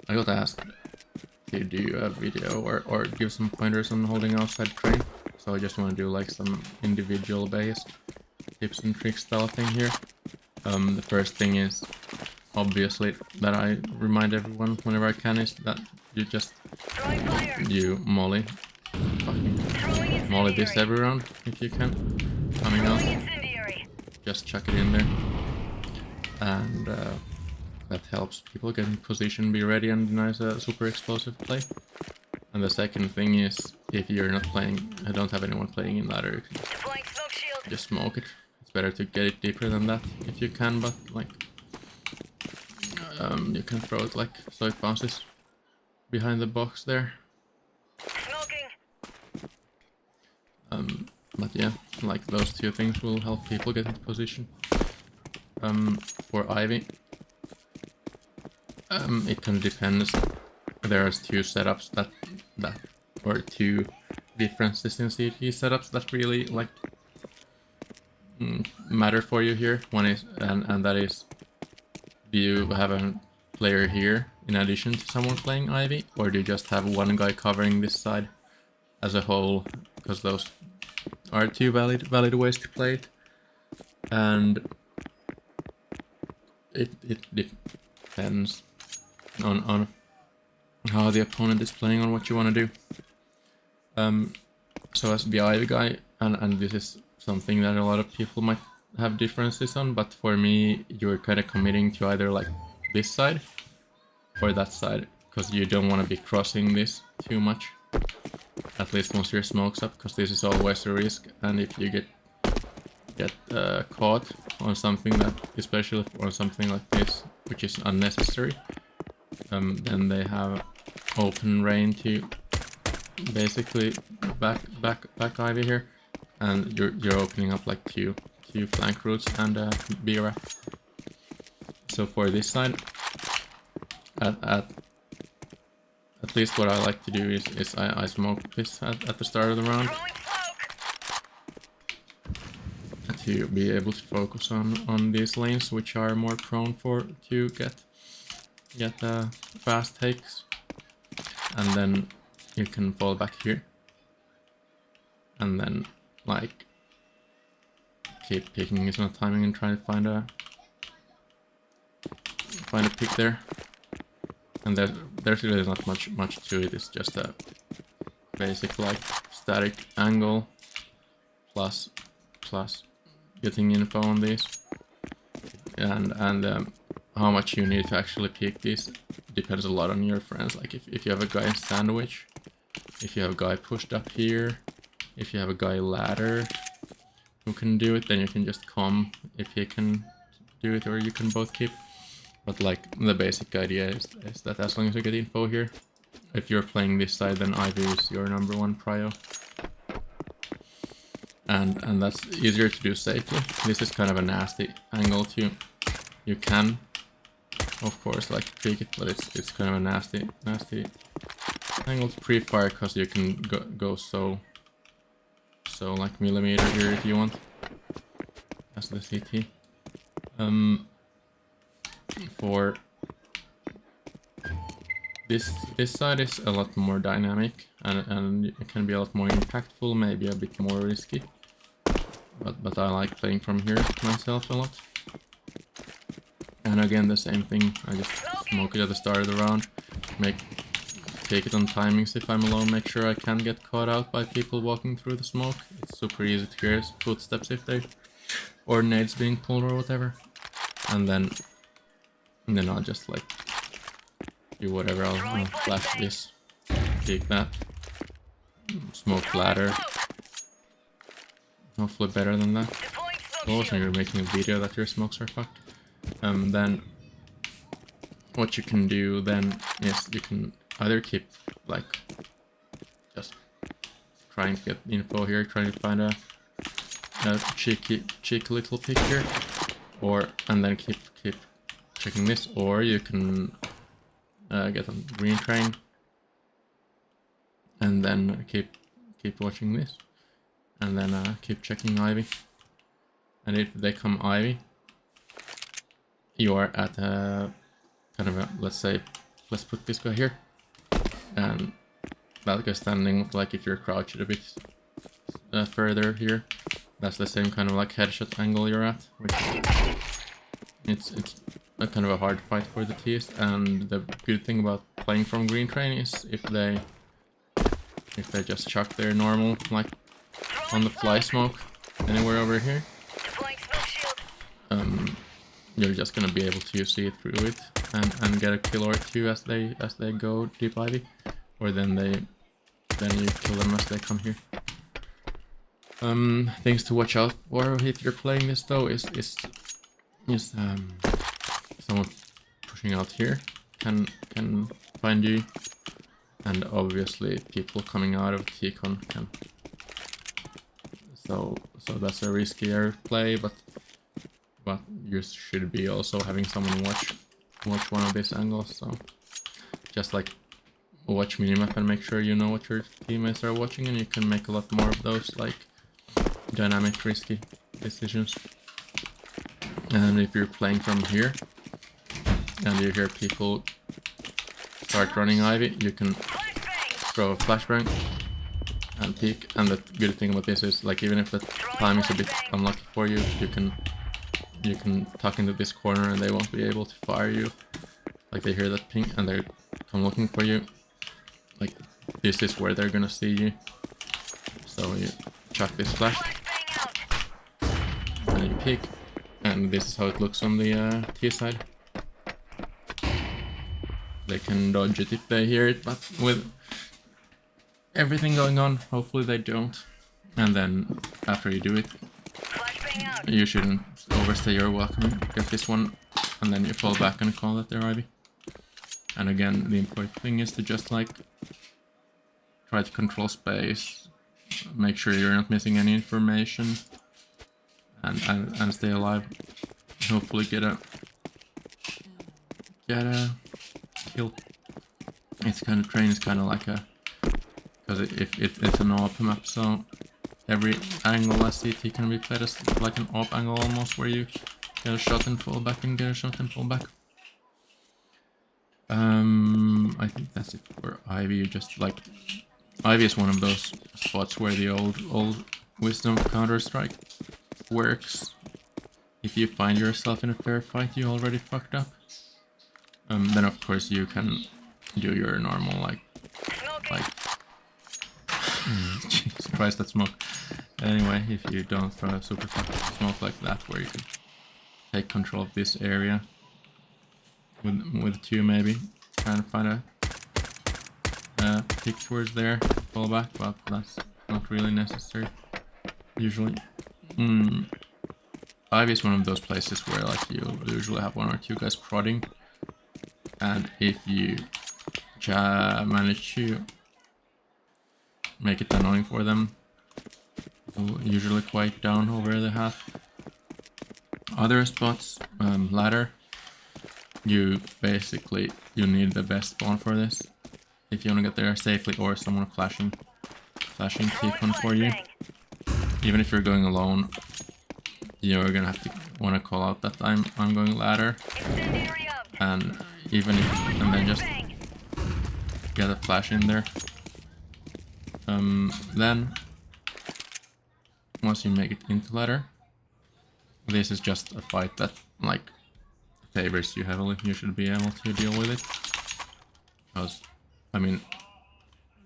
I got asked to do a video or give some pointers on holding outside train. So I just want to do like some individual based tips and tricks style thing here. The first thing is obviously that I remind everyone whenever I can is that you just you molly fucking molly this every round if you can. Coming out, just chuck it in there, and that helps people get in position, be ready, and denies a super explosive play. And the second thing is, if you're not playing, I don't have anyone playing in ladder, you can just smoke it. It's better to get it deeper than that if you can, but like you can throw it like so it bounces behind the box there. But yeah, like those two things will help people get into position. For Ivy, it kind of depends. There's two setups that or two differences in CT setups that really like matter for you here. One is and that is, do you have a player here in addition to someone playing Ivy, or do you just have one guy covering this side as a whole? Because those are two valid ways to play it, and it depends on how the opponent is playing, on what you want to do. So as the Ivy guy, and this is something that a lot of people might have differences on, but for me, you're kind of committing to either like this side or that side, because you don't want to be crossing this too much, at least once your smoke's up, because this is always a risk, and if you get caught on something that, especially on something like this, which is unnecessary, then they have open rain to basically back Ivy here, and you're opening up like two flank routes and B-Rap. So for this side, at least what I like to do is I smoke this at the start of the round to be able to focus on these lanes, which are more prone to get fast takes, and then you can fall back here and then like keep picking is not timing and try to find a pick there. And there's really not much to it. It's just a basic like static angle plus getting info on these, and how much you need to actually pick these depends a lot on your friends. Like if you have a guy in sandwich, if you have a guy pushed up here, if you have a guy ladder who can do it, then you can just come if he can do it, or you can both keep. But like the basic idea is that as long as you get info here, if you're playing this side, then Ivy is your #1 prio. And that's easier to do safely. This is kind of a nasty angle too. You can, of course, like tweak it, but it's kind of a nasty angle to pre-fire, because you can go so like millimeter here if you want as the CT. For this side is a lot more dynamic, and it can be a lot more impactful, maybe a bit more risky. But I like playing from here myself a lot. And again, the same thing. I just smoke it at the start of the round. Take it on timings if I'm alone. Make sure I can't get caught out by people walking through the smoke. It's super easy to hear footsteps if they, or nades being pulled or whatever. And then I'll just like do whatever. I'll flash this, take that, smoke ladder. Hopefully better than that. Also, you're making a video that your smokes are fucked. Then what you can do then is you can either keep like just trying to get info here, trying to find a cheeky little pick here, and then keep checking this, or you can get on green train and then keep watching this, and then keep checking Ivy. And if they come Ivy, you are at a kind of a, let's say, let's put this guy here, and that guy standing, like if you're crouched a bit further here, that's the same kind of like headshot angle you're at, which it's a kind of a hard fight for the T's. And the good thing about playing from Green Train is if they just chuck their normal like on the fly smoke anywhere over here, you're just gonna be able to see through it and get a kill or two as they go deep ivy, or then you kill them as they come here. Things to watch out for if you're playing this though is someone pushing out here can find you, and obviously people coming out of T-Con can. So that's a riskier play, but you should be also having someone watch one of these angles. So just like watch minimap and make sure you know what your teammates are watching, and you can make a lot more of those like dynamic risky decisions. And if you're playing from here and you hear people start running ivy, you can throw a flashbang and peek. And the good thing about this is, like, even if the time is a bit unlucky for you, you can tuck into this corner and they won't be able to fire you. Like, they hear that ping and they come looking for you. Like, this is where they're gonna see you. So you chuck this flash and you peek, and this is how it looks on the T side. They can dodge it if they hear it, but with everything going on, hopefully they don't. And then after you do it, you shouldn't overstay your welcome. Get this one, and then you fall back and call it their Ivy. And again, the important thing is to just like try to control space, make sure you're not missing any information, and stay alive. Hopefully get a kill. It's kind of train is kind of like a, because it's an AWP map, so every angle as CT can be played as like an AWP angle almost, where you get a shot and fall back and get a shot and fall back. I think that's it for Ivy. You just like, Ivy is one of those spots where the old wisdom of Counter-Strike works. If you find yourself in a fair fight, you already fucked up. Then of course you can do your normal like Jesus Christ, that smoke. Anyway, if you don't throw a super fast smoke like that, where you could take control of this area with two, maybe trying to find a pick towards there, fall back, but that's not really necessary usually. Ivy is one of those places where like you usually have one or two guys prodding, and if you manage to make it annoying for them, you'll usually quiet down over the half. Other spots, ladder, you need the best spawn for this if you want to get there safely, or someone flashing T-Con for you. Even if you're going alone, you're gonna have to want to call out that I'm going ladder, and even if, and then just get a flash in there. Then once you make it into ladder, this is just a fight that like favors you heavily. You should be able to deal with it, because I mean,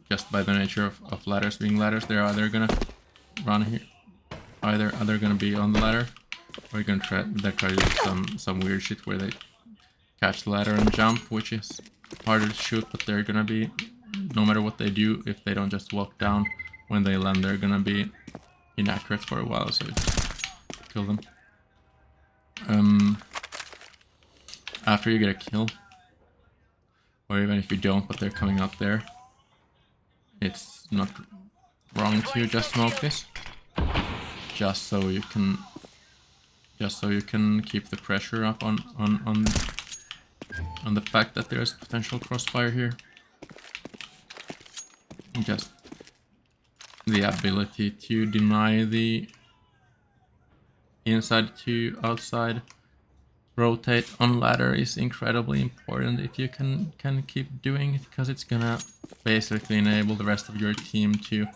just by the nature of ladders being ladders, they're either gonna run here, either gonna be on the ladder, or you're gonna try to do some weird shit where they catch the ladder and jump, which is harder to shoot, but they're gonna be, no matter what they do, if they don't just walk down when they land, they're gonna be inaccurate for a while, so kill them. After you get a kill, or even if you don't but they're coming up there, it's not wrong to just smoke this, just so you can keep the pressure up on the fact that there's potential crossfire here. Just the ability to deny the inside to outside rotate on ladder is incredibly important if you can keep doing it, because it's gonna basically enable the rest of your team to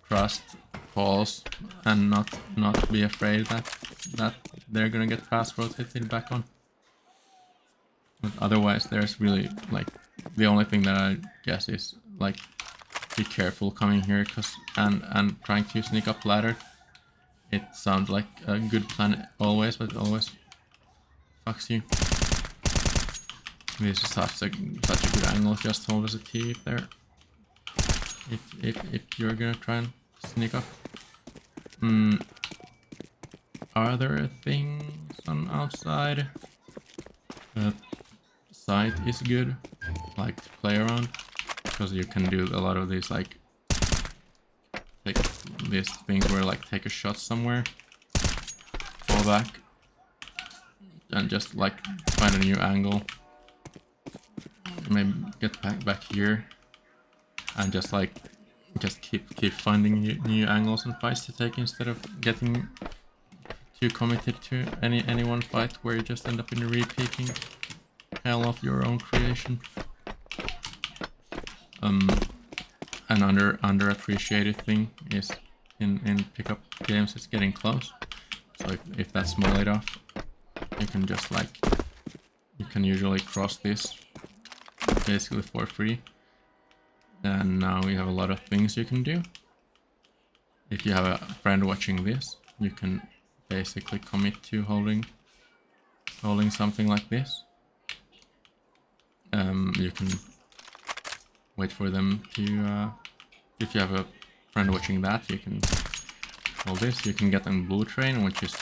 trust falls and not be afraid that they're gonna get fast rotated back on. But otherwise, there's really like the only thing that I guess is like be careful coming here, cause and trying to sneak up ladder. It sounds like a good plan always, but it always fucks you. This is such a good angle. Just hold as a T if there. If you're gonna try and sneak up. Are there things on outside? Sight is good, like to play around, because you can do a lot of these like these things where like take a shot somewhere, fall back, and just like find a new angle. Maybe get back here, and just keep finding new angles and fights to take instead of getting too committed to any one fight where you just end up in a re-peeking hell of your own creation. An underappreciated thing is in pickup games, it's getting close. So if that's mullied off, you can just like you can usually cross this basically for free. And now you have a lot of things you can do. If you have a friend watching this, you can basically commit to holding something like this. You can wait for them to, if you have a friend watching that, you can hold this. You can get on blue train, which is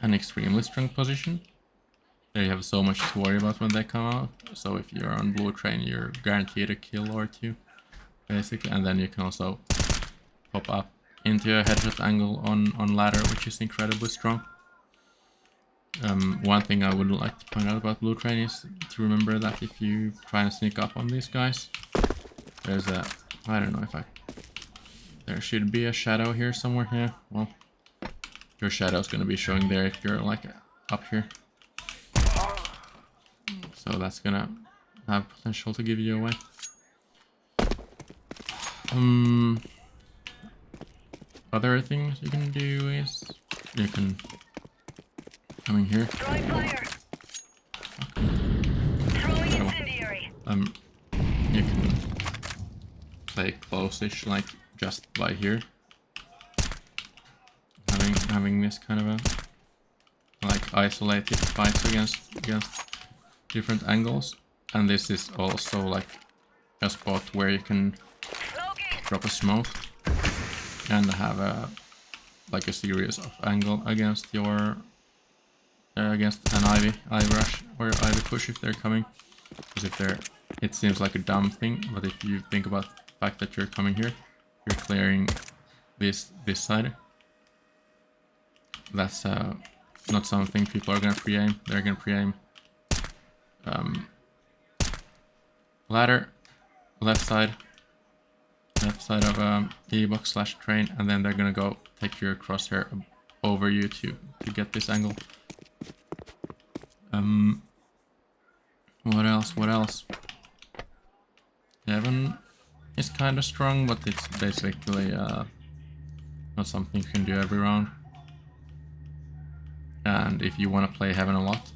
an extremely strong position. They have so much to worry about when they come out. So if you're on blue train, you're guaranteed a kill or two, basically. And then you can also pop up into a headshot angle on ladder, which is incredibly strong. One thing I would like to point out about blue train is to remember that if you try and sneak up on these guys, there's a, I don't know if there should be a shadow here somewhere. Yeah, well, your shadow's gonna be showing there if you're like up here. So that's gonna have potential to give you away. Other things you can do is you can come in here. Throwing fire. Throwing incendiary. You can play close-ish, like just by here. Having this kind of a like isolated fights against different angles, and this is also like a spot where you can drop a smoke and have a like a series of angle against your against an ivy rush or ivy push if they're coming. Because if they're, it seems like a dumb thing, but if you think about the fact that you're coming here, you're clearing this side. That's not something people are gonna pre-aim. They're gonna pre-aim ladder, left side of E-box/train, and then they're gonna go take your crosshair over you to get this angle. What else? Heaven is kind of strong, but it's basically not something you can do every round. And if you want to play Heaven a lot,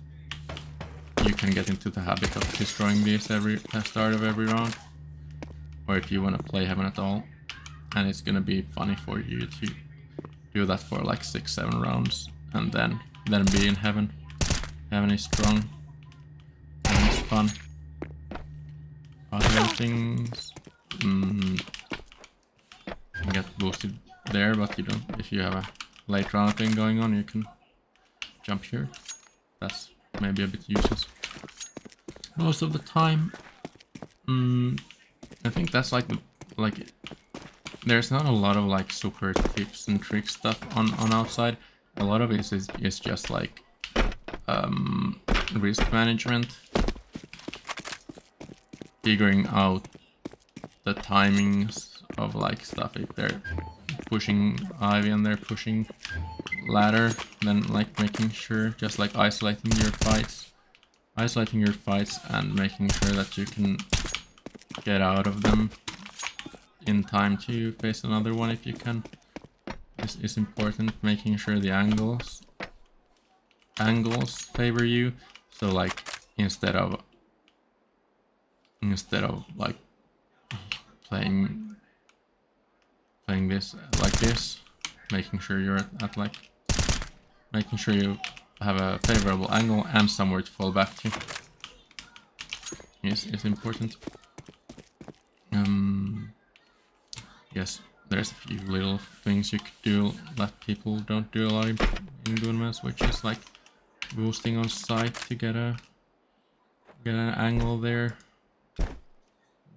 you can get into the habit of destroying these at the start of every round. Or if you want to play Heaven at all, and it's gonna be funny for you to do that for like 6-7 rounds, and then be in Heaven. Heaven is strong. Heaven is fun. Other things, you get boosted there, but you don't. If you have a late round thing going on, you can jump here. That's maybe a bit useless most of the time. I think that's like there's not a lot of like super tips and trick stuff on outside. A lot of it is just like risk management, figuring out the timings of like stuff. If they're pushing ivy and they're pushing ladder, then like making sure, just like isolating your fights and making sure that you can get out of them in time to face another one if you can. This is important, making sure the angles favor you. So like instead of like playing this like this, making sure you're at like making sure you have a favorable angle and somewhere to fall back to is important. Yes, there's a few little things you could do that people don't do a lot in Gunmas, which is like boosting on sight to get an angle there.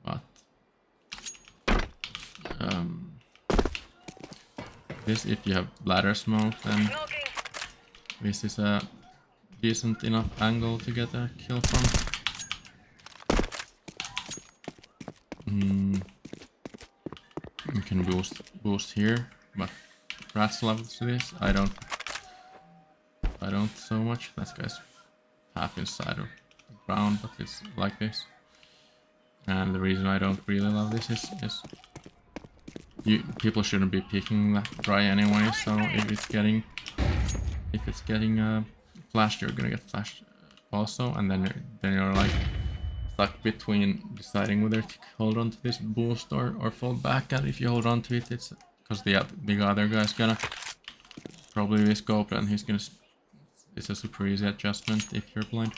But this, if you have bladder smoke, then this is a decent enough angle to get a kill from. You can boost here, but Rats loves this. I don't so much. That guy's half inside of the ground, but it's like this. And the reason I don't really love this is people shouldn't be picking that dry anyway. So if it's getting flashed, you're gonna get flashed also, and then you're like stuck between deciding whether to hold on to this boost or fall back. And if you hold on to it, it's because the other guy's gonna probably rescope, and he's gonna. It's a super easy adjustment if you're blind.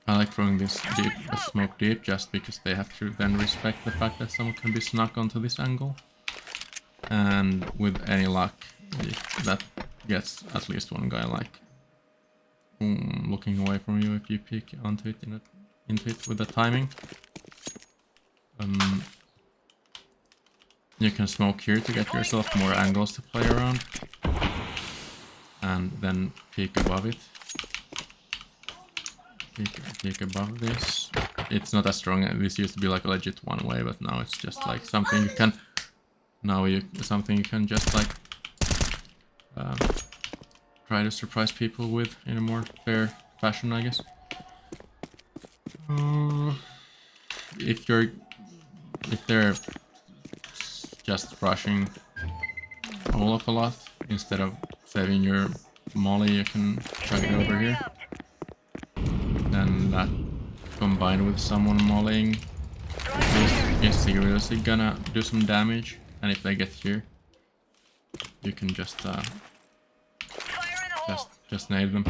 I like throwing this smoke deep just because they have to then respect the fact that someone can be snuck onto this angle. And with any luck, that gets at least one guy like looking away from you if you peek onto it into it with the timing. You can smoke here to get yourself more angles to play around, and then peek above it. Peek above this. It's not as strong. This used to be like a legit one way, but now it's just like something you can. Something you can just like try to surprise people with in a more fair fashion, I guess. If they're just rushing Olaf a lot, instead of saving your molly, you can chug it over here. Then that combined with someone mollying is seriously gonna do some damage. And if they get here, you can just nade them.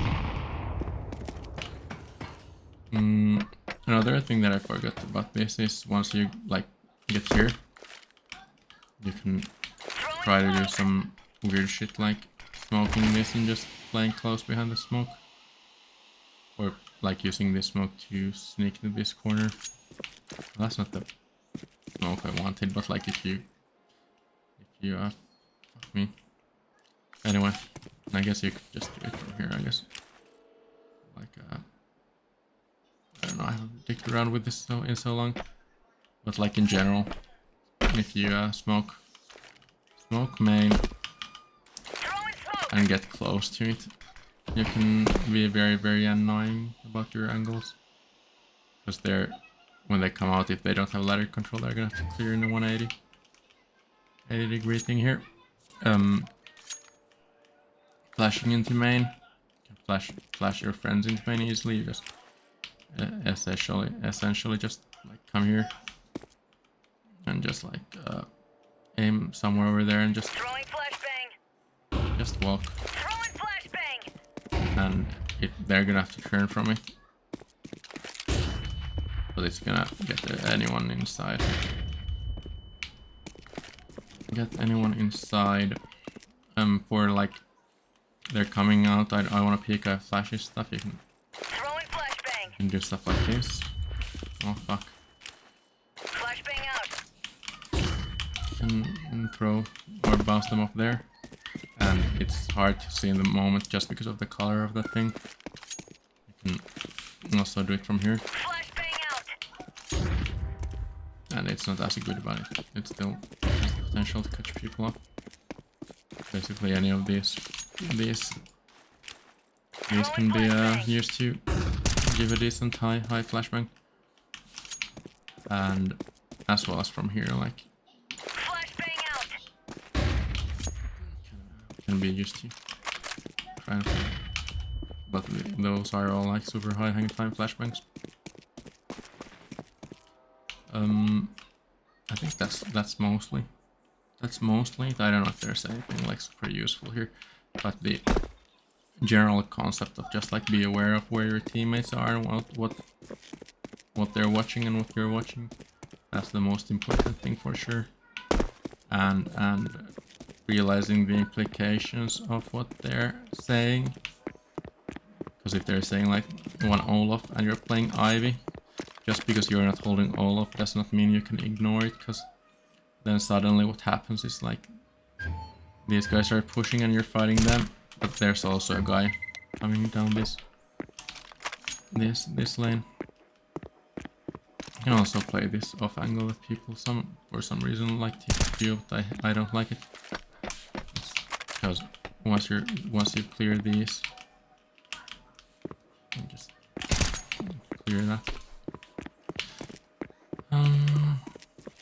Another thing that I forgot about this is once you like get here, you can try to do some weird shit like smoking this and just playing close behind the smoke, or like using this smoke to sneak to this corner. Well, that's not the smoke I wanted, but like if you fuck me. Anyway, I guess you could just do it from here, I guess. Like I don't know, I haven't dicked around with this in so long. But like in general, if you smoke main and get close to it, you can be very, very annoying about your angles. Because when they come out, if they don't have ladder control, they're gonna have to clear in the 80-degree thing here. Flashing into main, you can flash your friends into main easily. You just essentially just like come here and just like aim somewhere over there and just walk. And if they're gonna have to turn from it, but it's gonna get anyone inside. For like they're coming out. I want to peek flashy stuff. You can do stuff like this. Oh fuck. Flashbang out. And throw or bounce them off there. And it's hard to see in the moment just because of the color of the thing. You can also do it from here. Flashbang out. And it's not as good about it. It's still potential to catch people off. Basically, any of these can be used to give a decent high flashbang, and as well as from here, like Flashbang out. can be used to try and. But those are all like super high hang time flashbangs. I think that's mostly it. I don't know if there's anything like super useful here, but the general concept of just like be aware of where your teammates are and what they're watching and what you're watching. That's the most important thing for sure. And realizing the implications of what they're saying. Because if they're saying like one Olaf and you're playing Ivy, just because you're not holding Olaf does not mean you can ignore it, because then suddenly what happens is like these guys are pushing and you're fighting them, but there's also a guy coming down this lane. You can also play this off angle with people for some reason like TPQ, but I don't like it. Because once you clear these, you just clear that.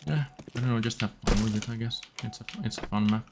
Yeah, I don't know, just have fun with it, I guess. It's a fun map.